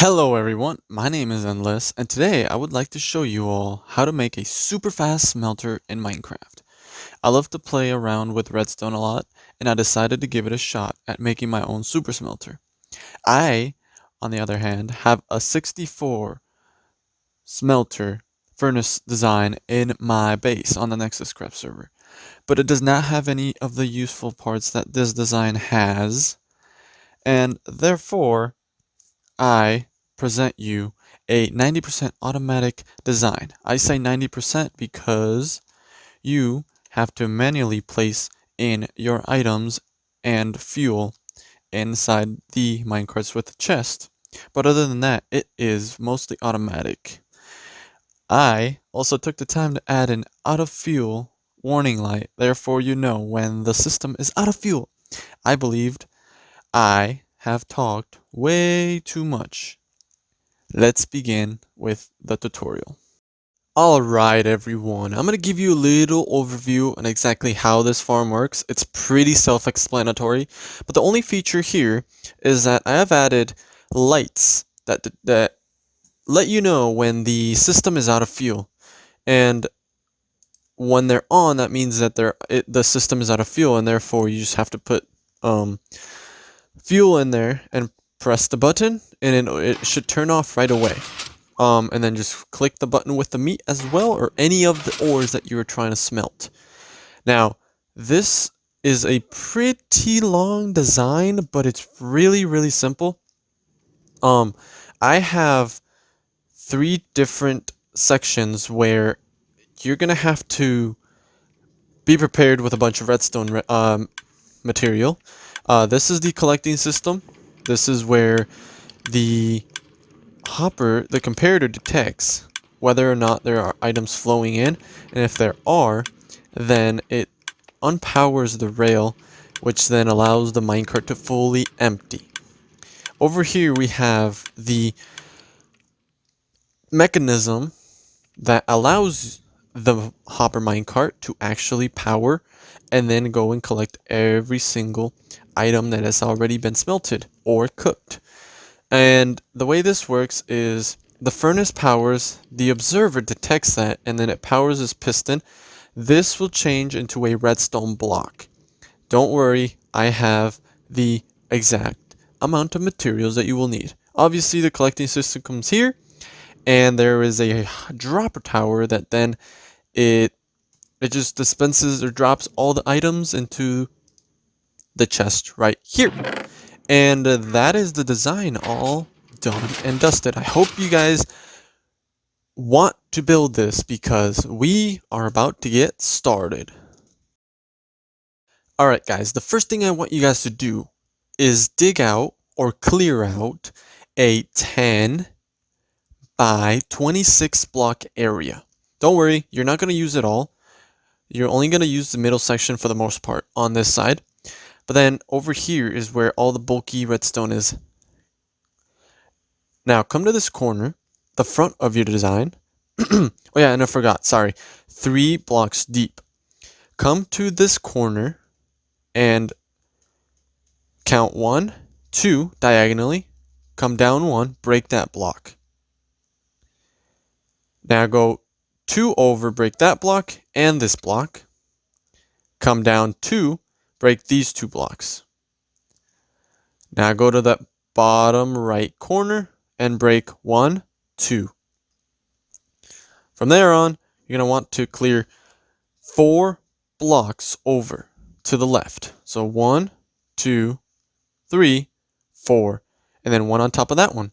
Hello everyone, my name is Endless, and today I would like to show you all how to make a super fast smelter in Minecraft. I love to play around with redstone a lot, and I decided to give it a shot at making my own super smelter. I, on the other hand, have a 64 smelter furnace design in my base on the Nexus Craft server, but it does not have any of the useful parts that this design has, and therefore I present you a 90% automatic design. I say 90% because you have to manually place in your items and fuel inside the minecarts with the chest. But other than that, it is mostly automatic. I also took the time to add an out of fuel warning light, therefore you know when the system is out of fuel. I believed I have talked way too much. Let's begin with the tutorial. Alright everyone, I'm going to give you a little overview on exactly how this farm works. It's pretty self-explanatory, but the only feature here is that I have added lights that let you know when the system is out of fuel. And when they're on, that means that the system is out of fuel, and therefore you just have to put fuel in there and press the button, and it should turn off right away. And then just click the button with the meat as well, or any of the ores that you were trying to smelt. Now, this is a pretty long design, but it's really simple. I have 3 different sections where you're gonna have to be prepared with a bunch of redstone material. This is the collecting system. This is where the comparator detects whether or not there are items flowing in, and if there are, then it unpowers the rail, which then allows the minecart to fully empty. Over here we have the mechanism that allows the hopper minecart to actually power and then go and collect every single item that has already been smelted or cooked. And the way this works is the furnace powers, the observer detects that, and then it powers this piston. This will change into a redstone block. Don't worry, I have the exact amount of materials that you will need. Obviously, the collecting system comes here, and there is a dropper tower that then it just dispenses or drops all the items into the chest right here. And that is the design all done and dusted. I hope you guys want to build this because we are about to get started. Alright guys, the first thing I want you guys to do is dig out or clear out a 10 by 26 block area. Don't worry, you're not going to use it all. You're only going to use the middle section for the most part on this side. But then over here is where all the bulky redstone is. Now come to this corner, the front of your design. Oh yeah, and I forgot, sorry. 3 blocks deep. Come to this corner and count 1, 2 diagonally. Come down 1, break that block. Now go 2 over, break that block and this block. Come down 2, break these 2 blocks. Now go to the bottom right corner and break 1, 2. From there on, you're going to want to clear 4 blocks over to the left. So 1, 2, 3, 4, and then 1 on top of that one.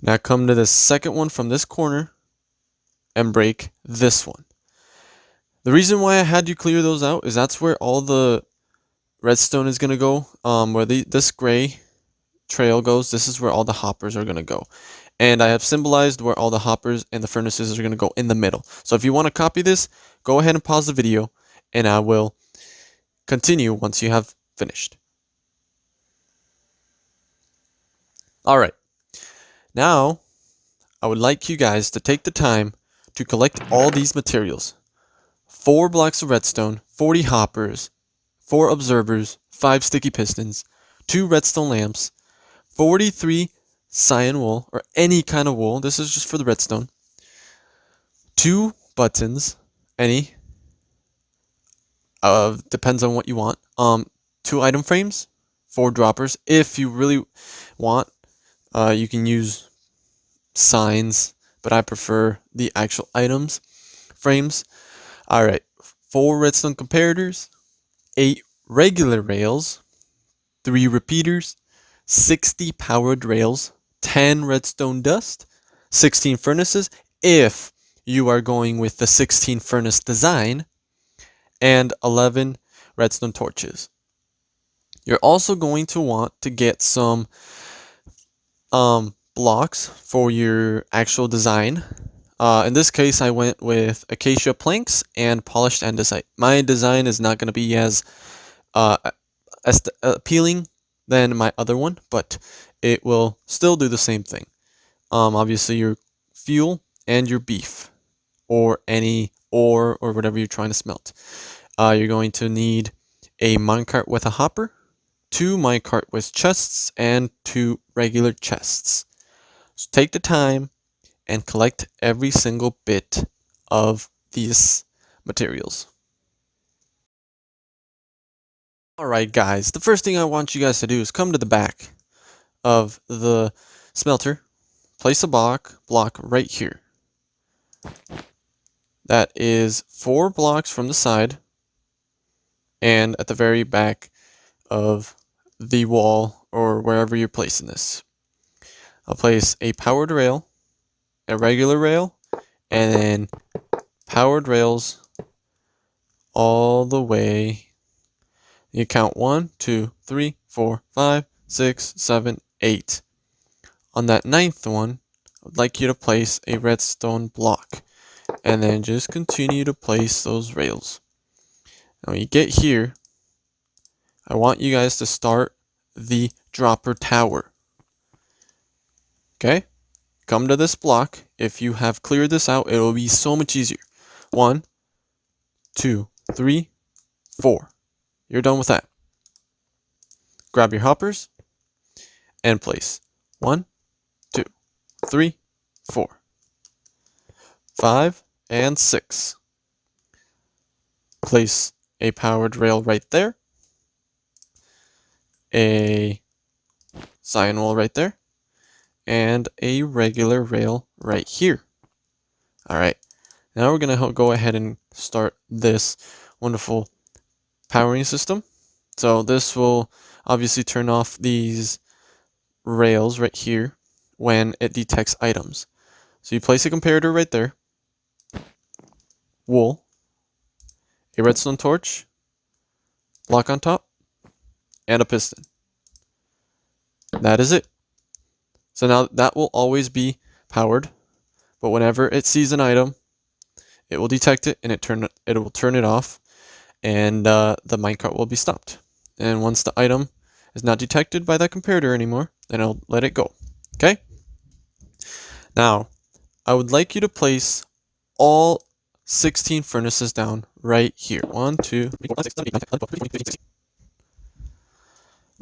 Now come to the second one from this corner and break this one. The reason why I had you clear those out is that's where all the redstone is going to go. Where this gray trail goes, this is where all the hoppers are going to go. And I have symbolized where all the hoppers and the furnaces are going to go in the middle. So if you want to copy this, go ahead and pause the video, and I will continue once you have finished. Alright, now I would like you guys to take the time to collect all these materials. 4 blocks of redstone, 40 hoppers, 4 observers, 5 sticky pistons, 2 redstone lamps, 43 cyan wool, or any kind of wool. This is just for the redstone. 2 buttons, any. Depends on what you want. 2 item frames, 4 droppers. If you really want, you can use signs, but I prefer the actual items frames. All right, 4 redstone comparators, 8 regular rails, 3 repeaters, 60 powered rails, 10 redstone dust, 16 furnaces if you are going with the 16 furnace design, and 11 redstone torches. You're also going to want to get some blocks for your actual design. In this case, I went with acacia planks and polished andesite. My design is not going to be as uh, appealing than my other one, but it will still do the same thing. Obviously, your fuel and your beef, or any ore or whatever you're trying to smelt. You're going to need a minecart with a hopper, 2 minecart with chests, and 2 regular chests. So take the time and collect every single bit of these materials. Alright guys, the first thing I want you guys to do is come to the back of the smelter, place a block right here. That is 4 blocks from the side and at the very back of the wall or wherever you're placing this. I'll place a powered rail, a regular rail, and then powered rails all the way. You count 1, 2, 3, 4, 5, 6, 7, 8. On that 9th one, I'd like you to place a redstone block, and then just continue to place those rails. Now when you get here, I want you guys to start the dropper tower. Okay? Come to this block. If you have cleared this out, it will be so much easier. 1, 2, 3, 4. You're done with that. Grab your hoppers and place 1, 2, 3, 4, 5, and 6. Place a powered rail right there, a cyan wall right there, and a regular rail right here. Alright, now we're going to go ahead and start this wonderful powering system. So this will obviously turn off these rails right here when it detects items. So you place a comparator right there, wool, a redstone torch, block on top, and a piston. That is it. So now that will always be powered, but whenever it sees an item, it will detect it and it will turn it off, and the minecart will be stopped. And once the item is not detected by that comparator anymore, then it'll let it go. Okay? Now, I would like you to place all 16 furnaces down right here. 1, 2, 3, 4, 5, 6, 7, 8, 9, 10, 11, 12, 13, 14, 15, 16.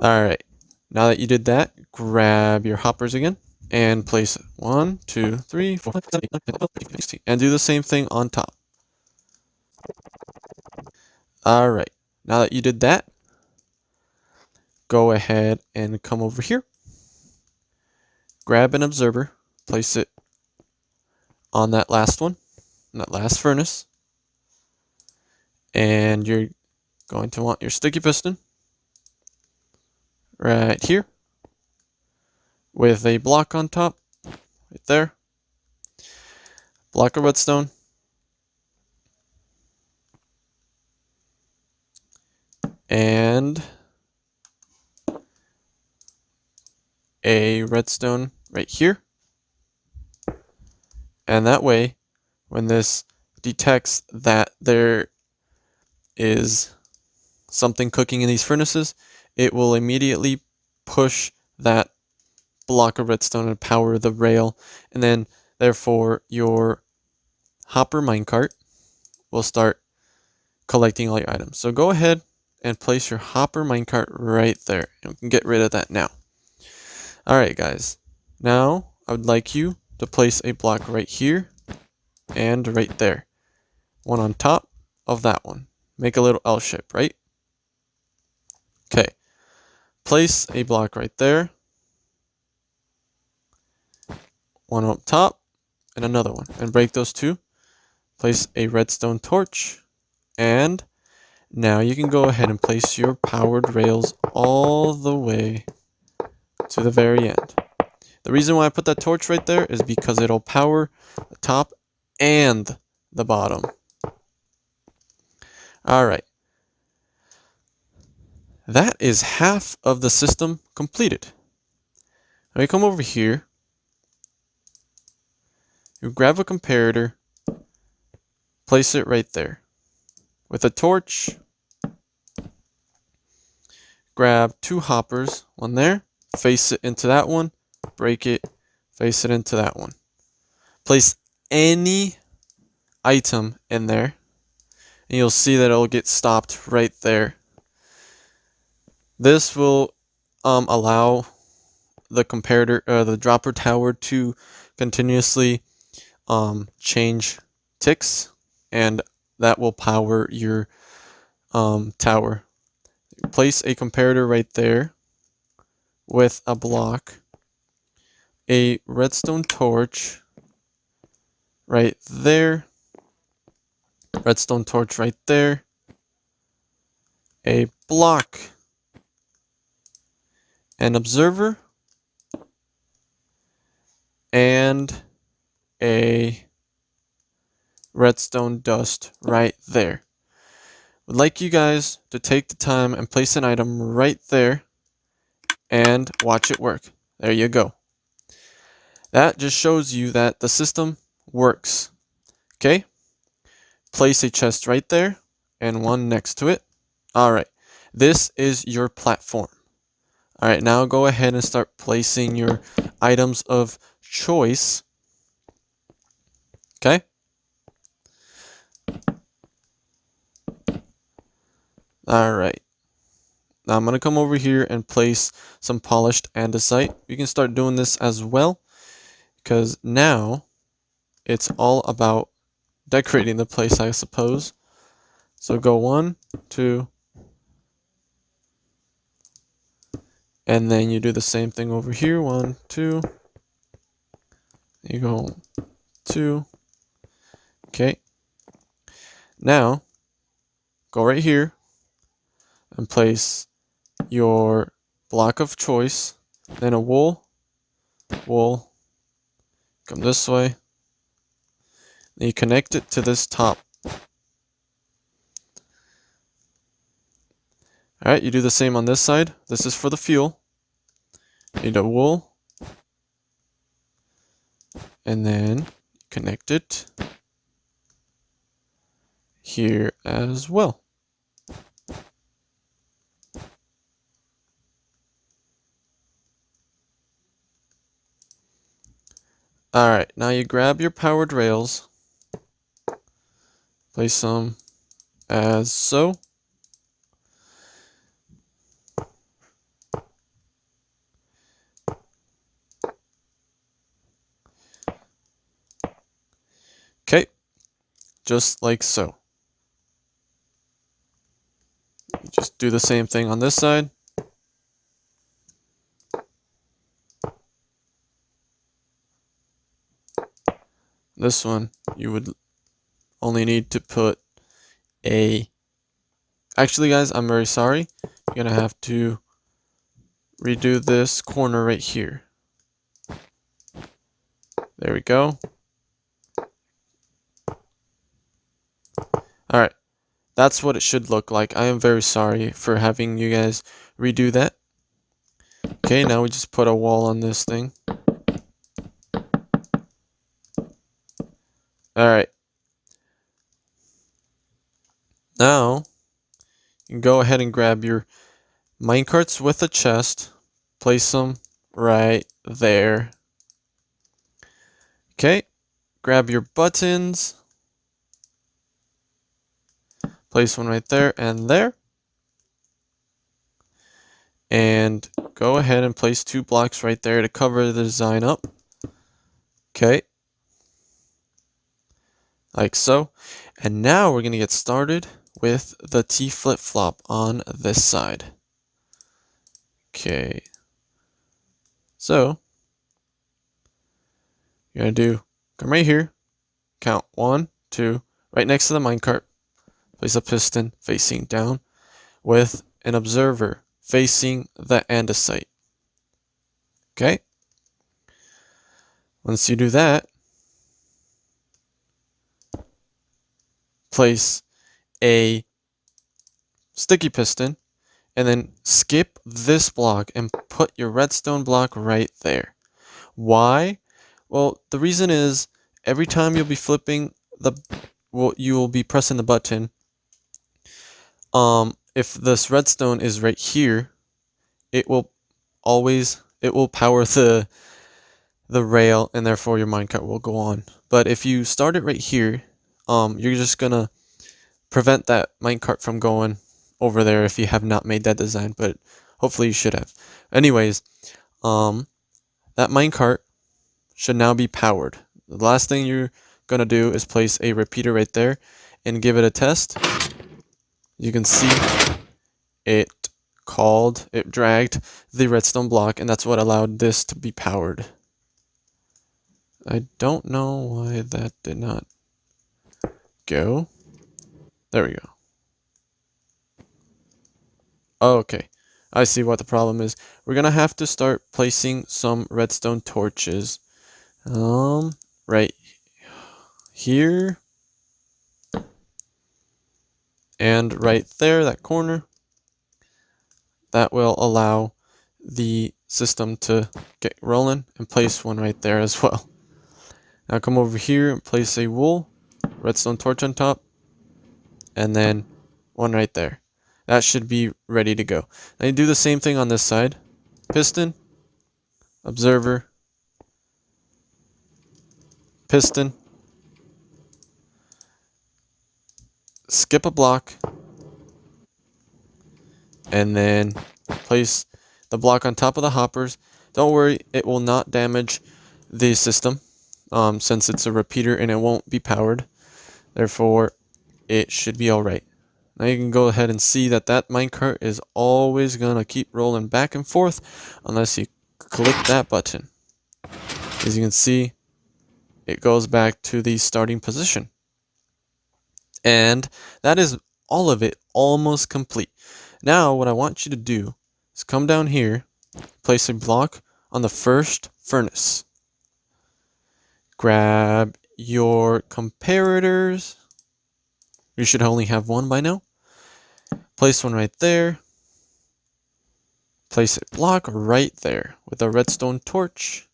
Alright, now that you did that, grab your hoppers again and place 1, 2, 3, 4, 5, 7, 8, 9, 10, 11, 13, 14, 16. And do the same thing on top. Alright, now that you did that, go ahead and come over here. Grab an observer, place it on that last one, that last furnace. And you're going to want your sticky piston right here with a block on top, right there. Block of redstone. And a redstone right here. And that way, when this detects that there is something cooking in these furnaces, it will immediately push that block of redstone and power the rail, and then therefore your hopper minecart will start collecting all your items. So go ahead and place your hopper minecart right there, and we can get rid of that now. Alright guys, Now, I would like you to place a block right here and right there. One on top of that one. Make a little L shape, right? Okay. Place a block right there. One up top and another one. And break those two. Place a redstone torch. And now you can go ahead and place your powered rails all the way to the very end. The reason why I put that torch right there is because it'll power the top and the bottom. Alright. That is half of the system completed. Now you come over here. You grab a comparator. Place it right there. With a torch, grab two hoppers. One there. Face it into that one. Break it. Face it into that one. Place any item in there. And you'll see that it'll get stopped right there. This will allow the comparator, the dropper tower to continuously change ticks, and that will power your tower. Place a comparator right there with a block, a redstone torch right there, redstone torch right there, a block, an observer, and a redstone dust right there. Would like you guys to take the time and place an item right there and watch it work. There you go. That just shows you that the system works. Okay? Place a chest right there and one next to it. Alright, this is your platform. Alright, now go ahead and start placing your items of choice. Okay? Alright. Now I'm going to come over here and place some polished andesite. You can start doing this as well, because now it's all about decorating the place, I suppose. So go 1, 2, and then you do the same thing over here. 1, 2. You go 2. Okay. Now go right here and place your block of choice, then a wool, come this way, then you connect it to this top. Alright, you do the same on this side. This is for the fuel. You need a wool, and then connect it here as well. Alright, now you grab your powered rails, place them as so. Okay, just like so. Just do the same thing on this side. This one, you would only need to put a... Actually, guys, I'm very sorry. You're gonna have to redo this corner right here. There we go. Alright, that's what it should look like. I am very sorry for having you guys redo that. Okay, now we just put a wall on this thing. Alright. Now, you can go ahead and grab your minecarts with a chest. Place them right there. Okay, grab your buttons. Place one right there and there. And go ahead and place 2 blocks right there to cover the design up. Okay. Like so. And now we're going to get started with the T flip-flop on this side. Okay. So, you're going to come right here, count 1, 2, right next to the minecart, place a piston facing down with an observer facing the andesite. Okay? Once you do that, place a sticky piston and then skip this block and put your redstone block right there. Why? Well, the reason is every time you'll be flipping you will be pressing the button. If this redstone is right here, it will power the rail, and therefore your minecart will go on. But if you start it right here, you're just gonna prevent that minecart from going over there if you have not made that design, but hopefully you should have. Anyways, that minecart should now be powered. The last thing you're gonna do is place a repeater right there and give it a test. You can see it dragged the redstone block, and that's what allowed this to be powered. I don't know why that did not go. There we go. Oh, okay. I see what the problem is. We're gonna have to start placing some redstone torches. Right here. And right there, that corner. That will allow the system to get rolling, and place one right there as well. Now come over here and place a wool, redstone torch on top, and then one right there. That should be ready to go. Now you do the same thing on this side. Piston, observer, piston, skip a block, and then place the block on top of the hoppers. Don't worry, it will not damage the system since it's a repeater and it won't be powered. Therefore, it should be alright. Now you can go ahead and see that minecart is always going to keep rolling back and forth unless you click that button. As you can see, it goes back to the starting position. And that is all of it, almost complete. Now what I want you to do is come down here, place a block on the first furnace. Grab your comparators. You should only have one by now. Place one right there. Place a block right there with a redstone torch.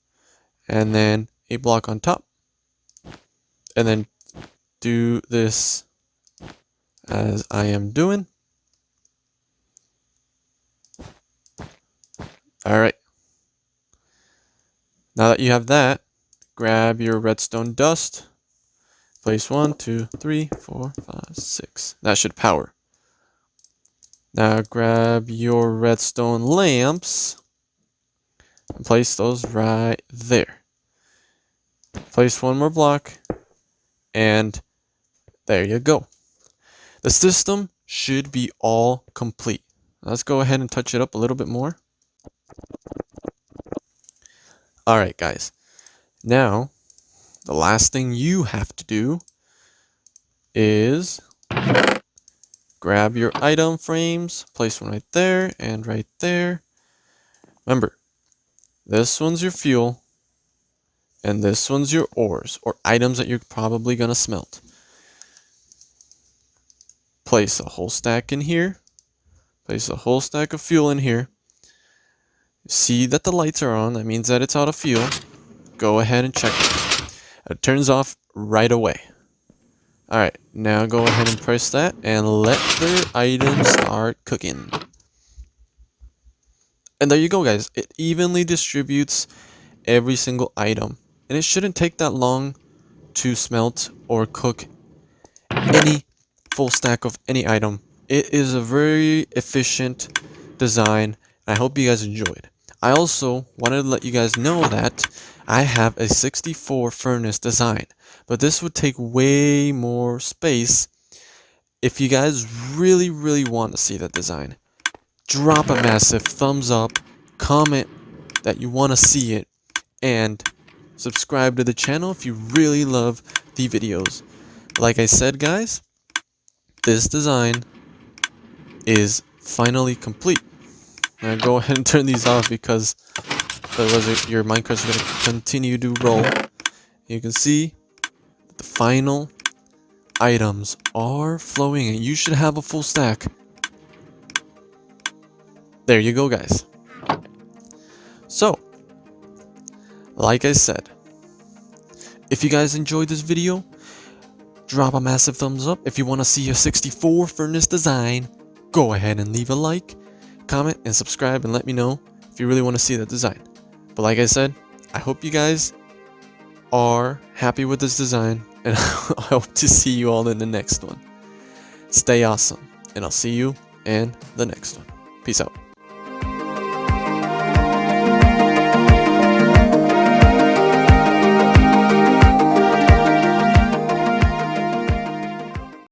And then a block on top. And then do this as I am doing. Alright. Now that you have that, grab your redstone dust. Place 1, 2, 3, 4, 5, 6. That should power. Now grab your redstone lamps and place those right there. Place one more block, and there you go. The system should be all complete. Let's go ahead and touch it up a little bit more. Alright guys, now the last thing you have to do is grab your item frames, place one right there and right there. Remember, this one's your fuel, and this one's your ores, or items that you're probably going to smelt. Place a whole stack in here. Place a whole stack of fuel in here. See that the lights are on, that means that it's out of fuel. Go ahead and check it. It turns off right away. Alright, now go ahead and press that and let the item start cooking. And there you go guys, it evenly distributes every single item. And it shouldn't take that long to smelt or cook any full stack of any item. It is a very efficient design. I hope you guys enjoyed. I also wanted to let you guys know that I have a 64 furnace design, but this would take way more space. If you guys really want to see that design, drop a massive thumbs up, comment that you want to see it, and subscribe to the channel if you really love the videos. Like I said, guys, this design is finally complete. I'm gonna go ahead and turn these off because otherwise your Minecraft's gonna continue to roll. You can see the final items are flowing and you should have a full stack. There you go, guys. So, like I said, if you guys enjoyed this video, drop a massive thumbs up. If you want to see a 64 furnace design, go ahead and leave a like, comment, and subscribe and let me know if you really want to see that design. But like I said, I hope you guys are happy with this design, and I hope to see you all in the next one. Stay awesome, and I'll see you in the next one. Peace out.